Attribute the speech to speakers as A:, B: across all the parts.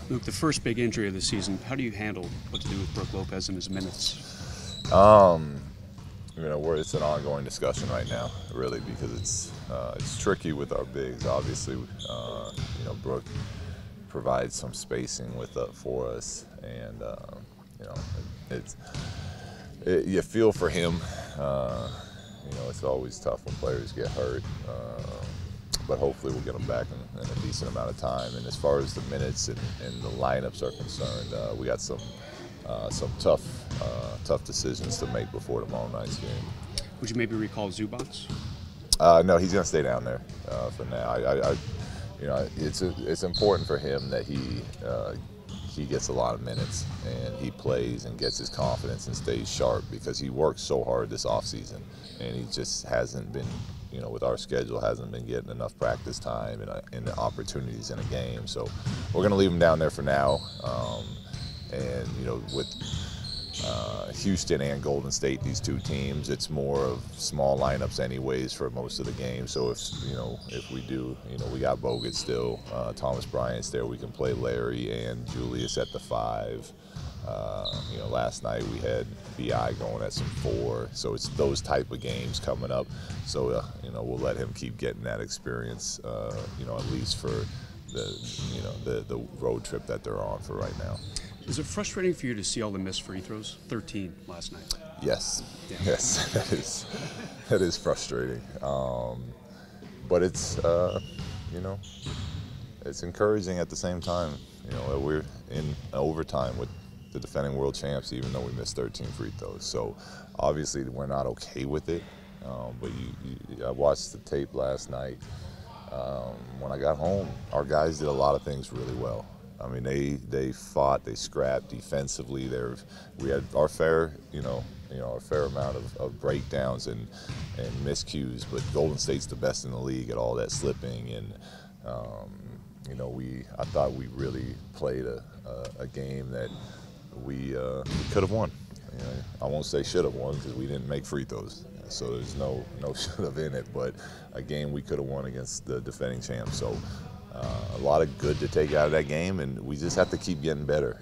A: Luke, the first big injury of the season, how do you handle what to do with Brook Lopez and his minutes?
B: It's an ongoing discussion right now, really, because it's tricky with our bigs. Obviously, Brook provides some spacing for us, and you feel for him. It's always tough when players get hurt, but hopefully we'll get them back in a decent amount of time. And as far as the minutes and the lineups are concerned, we got some tough decisions to make before tomorrow night's game.
A: Would you maybe recall Zubats?
B: No, he's going to stay down there for now. It's important for him that he gets a lot of minutes and he plays and gets his confidence and stays sharp, because he worked so hard this offseason and he just hasn't been, with our schedule, hasn't been getting enough practice time and the opportunities in a game. So we're going to leave him down there for now. With Houston and Golden State, these two teams, it's more of small lineups anyways for most of the game. So if we do, we got Bogut still, Thomas Bryant's there, we can play Larry and Julius at the 5. Last night we had BI going at some 4, so it's those type of games coming up. So we'll let him keep getting that experience, at least for the road trip that they're on for right now.
A: Is it frustrating for you to see all the missed free throws? 13 last night.
B: Yes.
A: Yeah.
B: Yes, that is frustrating. But it's it's encouraging at the same time. We're in overtime with the defending world champs, even though we missed 13 free throws. So obviously we're not okay with it. But I watched the tape last night. When I got home, our guys did a lot of things really well. I mean, they fought, they scrapped defensively. We had our fair, our fair amount of breakdowns and miscues, but Golden State's the best in the league at all that slipping. And I thought we really played a game that we could have won. I won't say should have won, because we didn't make free throws, so there's no should have in it. But a game we could have won against the defending champs. So. A lot of good to take out of that game, and we just have to keep getting better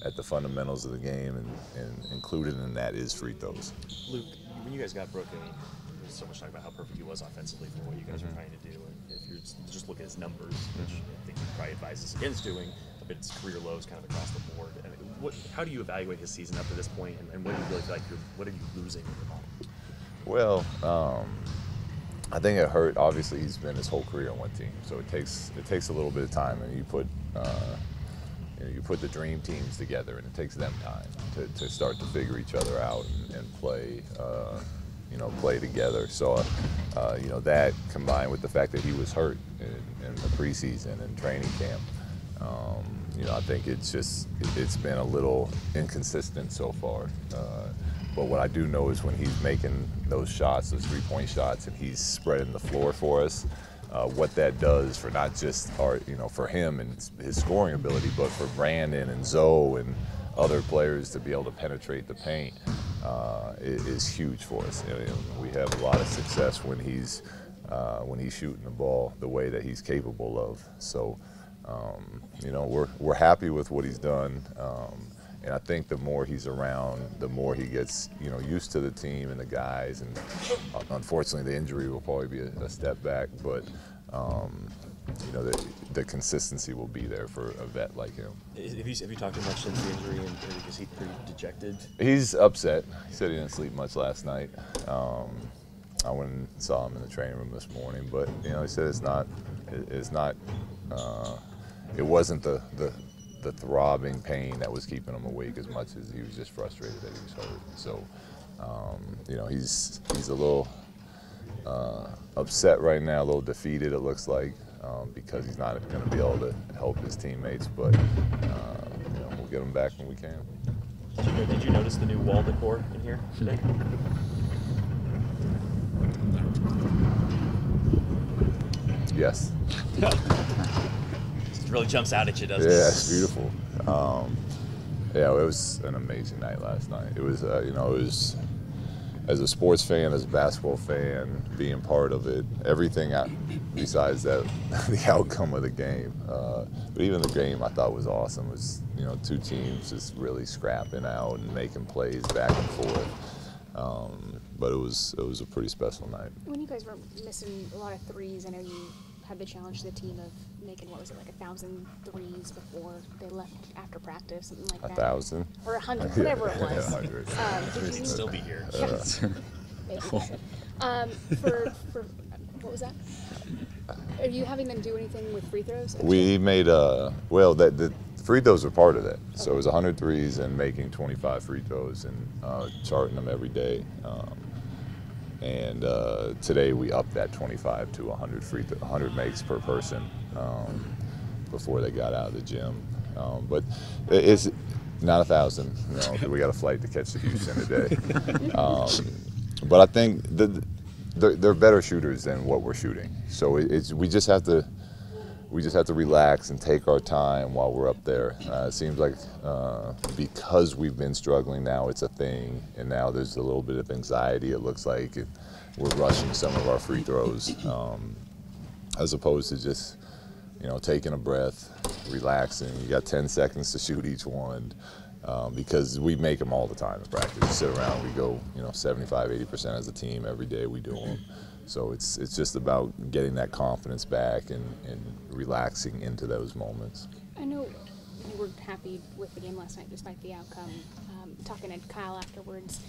B: at the fundamentals of the game, and included in that is free throws.
C: Luke, when you guys got Brook, there's so much talk about how perfect he was offensively for what you guys were trying to do. And if you just look at his numbers, which I think he probably advises against doing, but it's career lows kind of across the board. I mean, how do you evaluate his season up to this point, and what do you really feel like what are you losing in the ball?
B: Well, I think it hurt. Obviously, he's been his whole career on one team, so it takes a little bit of time. And you put the dream teams together, and it takes them time to start to figure each other out and play, play together. So, that combined with the fact that he was hurt in the preseason and training camp, I think it's been a little inconsistent so far. But what I do know is when he's making those shots, those three-point shots, and he's spreading the floor for us, what that does for not just for him and his scoring ability, but for Brandon and Zoe and other players to be able to penetrate the paint is huge for us. We have a lot of success when he's shooting the ball the way that he's capable of. So, we're happy with what he's done. And I think the more he's around, the more he gets, used to the team and the guys. And unfortunately, the injury will probably be a step back. But, the consistency will be there for a vet like him.
C: Have you talked to him much since the injury, and is he pretty dejected?
B: He's upset. He said he didn't sleep much last night. I went and saw him in the training room this morning. But, he said it wasn't the throbbing pain that was keeping him awake as much as he was just frustrated that he was hurt. So, he's a little upset right now, a little defeated, it looks like, because he's not going to be able to help his teammates. But, we'll get him back when we can.
C: Did you notice the new wall decor in here today?
B: Yes.
C: It really jumps out at you, doesn't it?
B: Yeah, it's beautiful. It was an amazing night last night. It was, as a sports fan, as a basketball fan, being part of it, everything besides that, the outcome of the game. But even the game I thought was awesome. It was, you know, two teams just really scrapping out and making plays back and forth. But it was a pretty special night.
D: When you guys were missing a lot of threes, I know you had the challenge to the team of making, what was it, like 1,000 threes before they left after practice, something like that.
B: 1,000?
D: Or 100, whatever it was.
B: Yeah, 100.
C: We'd still be here.
D: Maybe. For what was that? Are you having them do anything with free throws?
B: We made the free throws were part of that. So it was 100 threes and making 25 free throws and charting them every day. And today we upped that 25 to 100 makes per person before they got out of the gym. But it's not 1,000. You know, 'cause we got a flight to catch to Houston today. But I think they're better shooters than what we're shooting. So we just have to relax and take our time while we're up there. It seems like because we've been struggling now, it's a thing, and now there's a little bit of anxiety. It looks like we're rushing some of our free throws, as opposed to just, you know, taking a breath, relaxing. You got 10 seconds to shoot each one, because we make them all the time in practice. We sit around, we go, you know, 75, 80% as a team every day. We do them. So it's just about getting that confidence back and relaxing into those moments.
D: I know you were happy with the game last night despite the outcome. Talking to Kyle afterwards,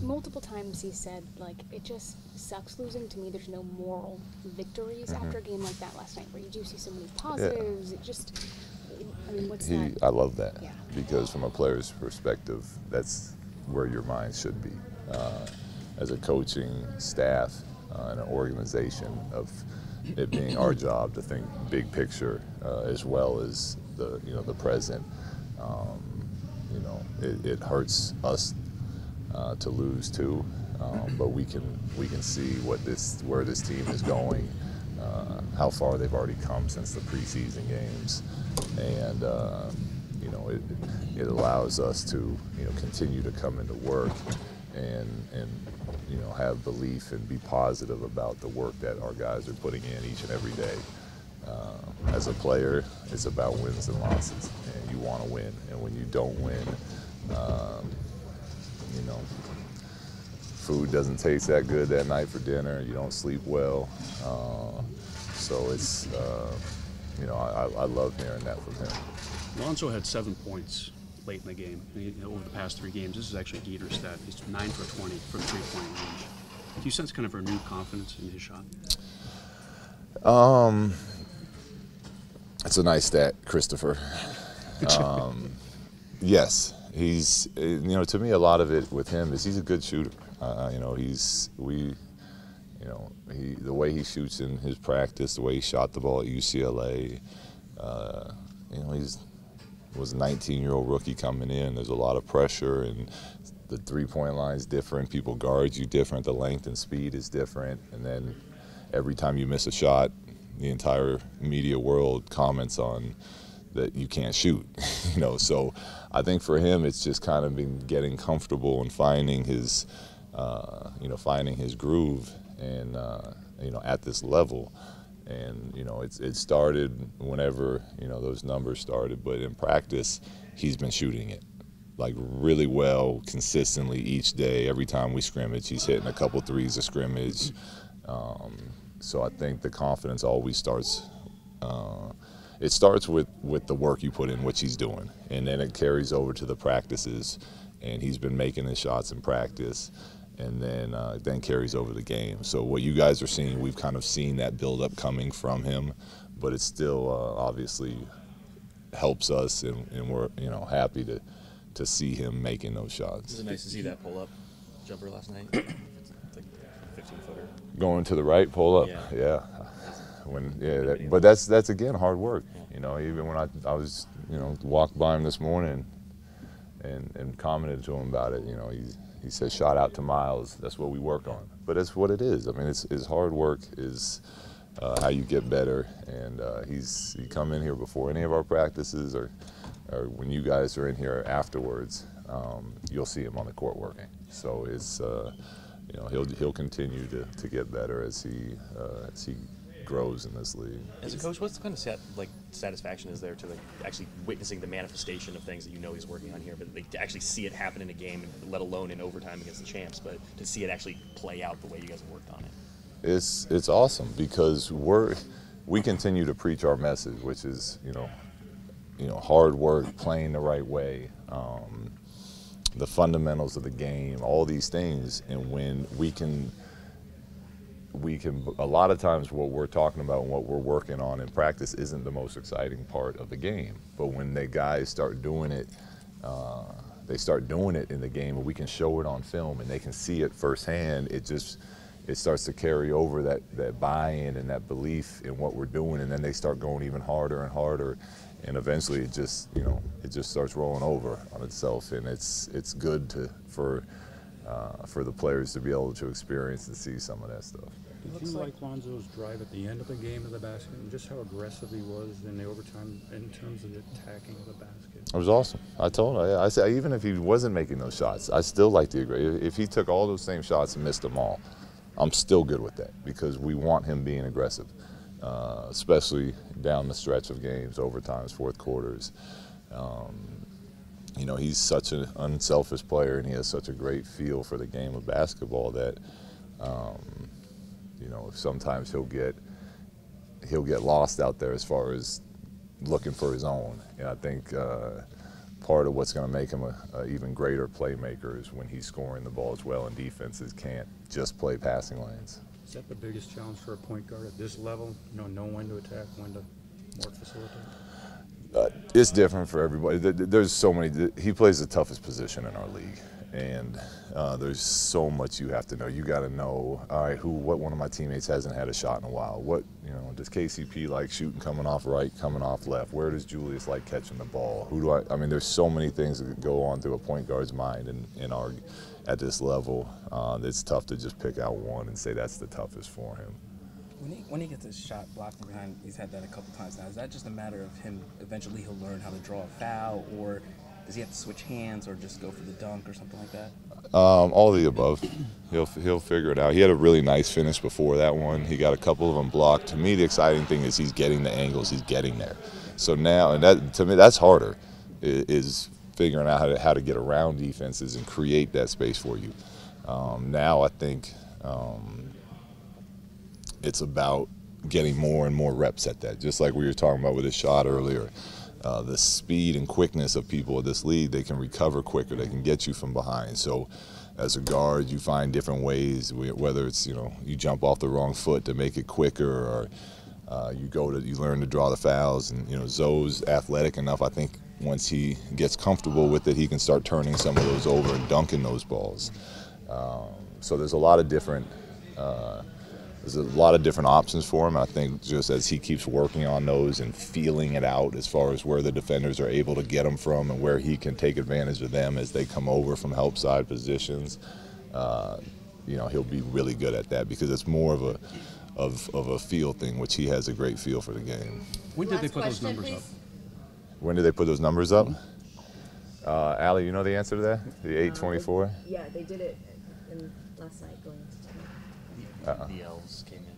D: multiple times he said, like, it just sucks losing. To me, there's no moral victories after a game like that last night, where you do see so many positives. Yeah. It just, I mean, what's that?
B: I love that,
D: yeah.
B: Because from a player's perspective, that's where your mind should be. As a coaching staff and an organization, of it being our job to think big picture as well as the present. You know, it hurts us to lose too, but we can see where this team is going, how far they've already come since the preseason games, and you know, it allows us to, you know, continue to come into work and you know, have belief and be positive about the work that our guys are putting in each and every day. As a player, it's about wins and losses, and you want to win. And when you don't win, you know, food doesn't taste that good that night for dinner. You don't sleep well. So it's, you know, I love hearing that from him.
A: Lonzo had 7 points late in the game. Over the past 3 games, this is actually Dieter's stat. He's 9 for 20 from 3-point range. Do you sense kind of renewed confidence in his shot? It's a nice stat, Christopher. Yes, he's, you know, to me, a lot of it with him is he's a good shooter. You know, the way he shoots in his practice, the way he shot the ball at UCLA, you know, was a 19-year-old rookie coming in. There's a lot of pressure, and the three-point line is different. People guard you different. The length and speed is different. And then every time you miss a shot, the entire media world comments on that you can't shoot. You know, so I think for him, it's just kind of been getting comfortable and finding his, you know, finding his groove, and you know, at this level. And, you know, it started whenever, you know, those numbers started, but in practice, he's been shooting it, like, really well, consistently each day. Every time we scrimmage, he's hitting a couple threes a scrimmage. So I think the confidence always starts, it starts with the work you put in, which he's doing, and then it carries over to the practices, and he's been making his shots in practice, and then carries over the game. So what you guys are seeing, we've kind of seen that build-up coming from him, but it still obviously helps us, and we're, you know, happy to see him making those shots.
C: Is it nice to see that pull-up jumper last night? It's like a 15-footer.
B: Going to the right, pull-up, yeah. But that's again hard work. You know, even when I was, you know, walked by him this morning and commented to him about it, you know, he said, "Shot out to Miles." That's what we work on. But that's what it is. I mean, it's hard work is how you get better. And he come in here before any of our practices, or when you guys are in here afterwards, you'll see him on the court working. So it's
A: you know, he'll continue to get better as he grows in this league.
C: As a coach, what's the kind of satisfaction is there to actually witnessing the manifestation of things that you know he's working on here, but to actually see it happen in a game, let alone in overtime against the champs, but to see it actually play out the way you guys have worked on it?
A: It's awesome because we continue to preach our message, which is hard work, playing the right way, the fundamentals of the game, all these things, and when we can a lot of times what we're talking about and what we're working on in practice isn't the most exciting part of the game, but when the guys start doing it, they start doing it in the game, and we can show it on film and they can see it firsthand. It starts to carry over that buy-in and that belief in what we're doing, and then they start going even harder and harder, and eventually it just starts rolling over on itself, and it's good for the players to be able to experience and see some of that stuff.
E: Did you like Lonzo's drive at the end of the game of the basket, and just how aggressive he was in the overtime in terms of the attacking of the basket?
A: It was awesome. I told him, I said, even if he wasn't making those shots, I still like the aggressive. If he took all those same shots and missed them all, I'm still good with that because we want him being aggressive, especially down the stretch of games, overtimes, fourth quarters. He's such an unselfish player, and he has such a great feel for the game of basketball that, sometimes he'll get lost out there as far as looking for his own. And I think part of what's going to make him a even greater playmaker is when he's scoring the ball as well, and defenses can't just play passing lanes.
E: Is that the biggest challenge for a point guard at this level? Know when to attack, when to more facilitate?
A: It's different for everybody. There's so many. He plays the toughest position in our league, and there's so much you have to know. You got to know, all right, what one of my teammates hasn't had a shot in a while. What does KCP like shooting coming off right, coming off left? Where does Julius like catching the ball? I mean, there's so many things that go on through a point guard's mind, and at this level, it's tough to just pick out one and say that's the toughest for him.
F: When he gets his shot blocked from behind, he's had that a couple times now. Is that just a matter of him eventually he'll learn how to draw a foul, or does he have to switch hands or just go for the dunk or something like that?
A: All of the above. He'll figure it out. He had a really nice finish before that one. He got a couple of them blocked. To me, the exciting thing is he's getting the angles. He's getting there. So now, and that to me, that's harder, is figuring out how to get around defenses and create that space for you. Now I think it's about getting more and more reps at that, just like we were talking about with his shot earlier. The speed and quickness of people in this league, they can recover quicker, they can get you from behind. So as a guard, you find different ways, whether it's, you jump off the wrong foot to make it quicker, or you learn to draw the fouls. And, Zoe's athletic enough, I think once he gets comfortable with it, he can start turning some of those over and dunking those balls. So there's a lot of different options for him. I think just as he keeps working on those and feeling it out as far as where the defenders are able to get him from and where he can take advantage of them as they come over from help side positions, he'll be really good at that because it's more of a feel thing, which he has a great feel for the game.
E: When did they put those numbers up?
A: When did they put those numbers up? Allie, you know the answer to that? The 824?
G: Yeah, they did it last night going into tonight.
C: The elves came in.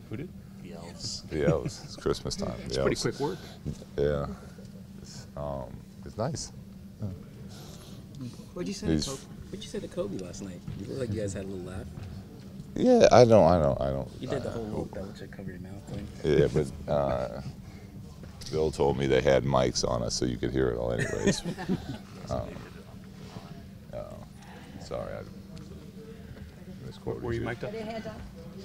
E: Who did?
C: The elves.
A: The elves. It's Christmas time.
E: It's pretty quick work.
A: Yeah. It's nice.
F: What'd you say to Kobe last night? You look like you guys had a little laugh.
A: Yeah, I don't.
F: You did the whole that looks like cover your mouth thing.
A: Yeah, but Bill told me they had mics on us so you could hear it all anyways. Sorry, I misquoted.
E: Were you mic'd up?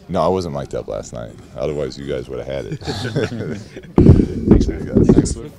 A: No, I wasn't mic'd up last night. Otherwise, you guys would have had it. Thanks, guys.
E: Thanks, Luke.